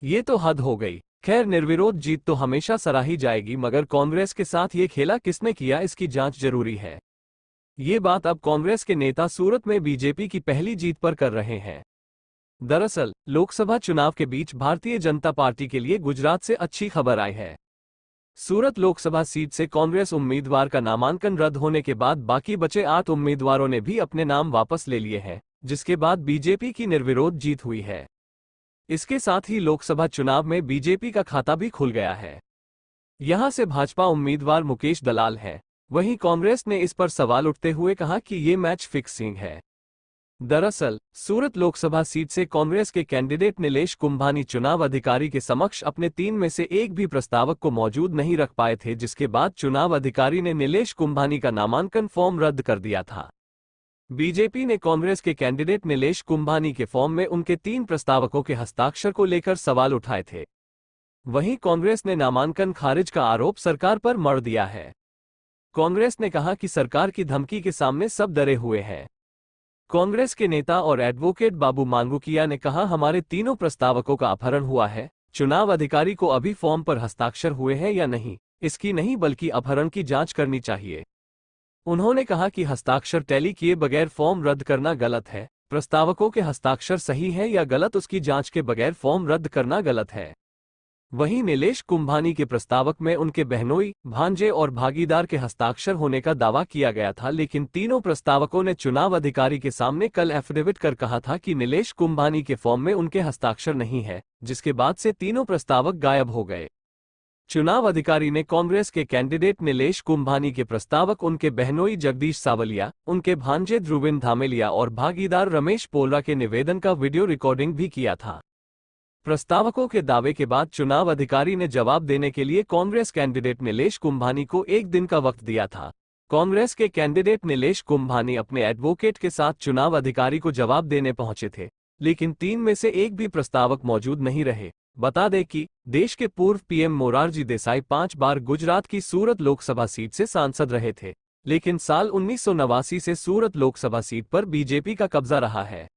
ये तो हद हो गई। खैर, निर्विरोध जीत तो हमेशा सराही जाएगी, मगर कांग्रेस के साथ ये खेला किसने किया, इसकी जांच जरूरी है। ये बात अब कांग्रेस के नेता सूरत में बीजेपी की पहली जीत पर कर रहे हैं। दरअसल लोकसभा चुनाव के बीच भारतीय जनता पार्टी के लिए गुजरात से अच्छी खबर आई है। सूरत लोकसभा सीट से कांग्रेस उम्मीदवार का नामांकन रद्द होने के बाद बाकी बचे 8 उम्मीदवारों ने भी अपने नाम वापस ले लिए हैं, जिसके बाद बीजेपी की निर्विरोध जीत हुई है। इसके साथ ही लोकसभा चुनाव में बीजेपी का खाता भी खुल गया है। यहां से भाजपा उम्मीदवार मुकेश दलाल हैं। वहीं कांग्रेस ने इस पर सवाल उठते हुए कहा कि ये मैच फिक्सिंग है। दरअसल सूरत लोकसभा सीट से कांग्रेस के कैंडिडेट नीलेश कुंभानी चुनाव अधिकारी के समक्ष अपने 3 में से एक भी प्रस्तावक को मौजूद नहीं रख पाए थे, जिसके बाद चुनाव अधिकारी ने नीलेश कुंभानी का नामांकन फॉर्म रद्द कर दिया था। बीजेपी ने कांग्रेस के कैंडिडेट नीलेश कुंभानी के फॉर्म में उनके 3 प्रस्तावकों के हस्ताक्षर को लेकर सवाल उठाए थे। वहीं कांग्रेस ने नामांकन खारिज का आरोप सरकार पर मढ़ दिया है। कांग्रेस ने कहा कि सरकार की धमकी के सामने सब डरे हुए हैं। कांग्रेस के नेता और एडवोकेट बाबू मांगूकिया ने कहा, हमारे तीनों प्रस्तावकों का अपहरण हुआ है। चुनाव अधिकारी को अभी फॉर्म पर हस्ताक्षर हुए हैं या नहीं, इसकी नहीं बल्कि अपहरण की जांच करनी चाहिए। उन्होंने कहा कि हस्ताक्षर टैली किए बगैर फॉर्म रद्द करना गलत है। प्रस्तावकों के हस्ताक्षर सही है या गलत, उसकी जांच के बगैर फॉर्म रद्द करना गलत है। वहीं नीलेश कुंभानी के प्रस्तावक में उनके बहनोई, भांजे और भागीदार के हस्ताक्षर होने का दावा किया गया था, लेकिन तीनों प्रस्तावकों ने चुनाव अधिकारी के सामने कल एफिडेविट कर कहा था कि नीलेश कुंभानी के फॉर्म में उनके हस्ताक्षर नहीं है, जिसके बाद से तीनों प्रस्तावक गायब हो गए। चुनाव अधिकारी ने कांग्रेस के कैंडिडेट नीलेश कुंभानी के प्रस्तावक उनके बहनोई जगदीश सावलिया, उनके भांजे ध्रुविन धामेलिया और भागीदार रमेश पोलरा के निवेदन का वीडियो रिकॉर्डिंग भी किया था। प्रस्तावकों के दावे के बाद चुनाव अधिकारी ने जवाब देने के लिए कांग्रेस कैंडिडेट नीलेश कुंभानी को 1 दिन का वक्त दिया था। कांग्रेस के कैंडिडेट नीलेश कुंभानी अपने एडवोकेट के साथ चुनाव अधिकारी को जवाब देने पहुंचे थे, लेकिन 3 में से एक भी प्रस्तावक मौजूद नहीं रहे। बता दें कि देश के पूर्व पीएम मोरारजी देसाई 5 बार गुजरात की सूरत लोकसभा सीट से सांसद रहे थे, लेकिन साल 1989 से सूरत लोकसभा सीट पर बीजेपी का कब्जा रहा है।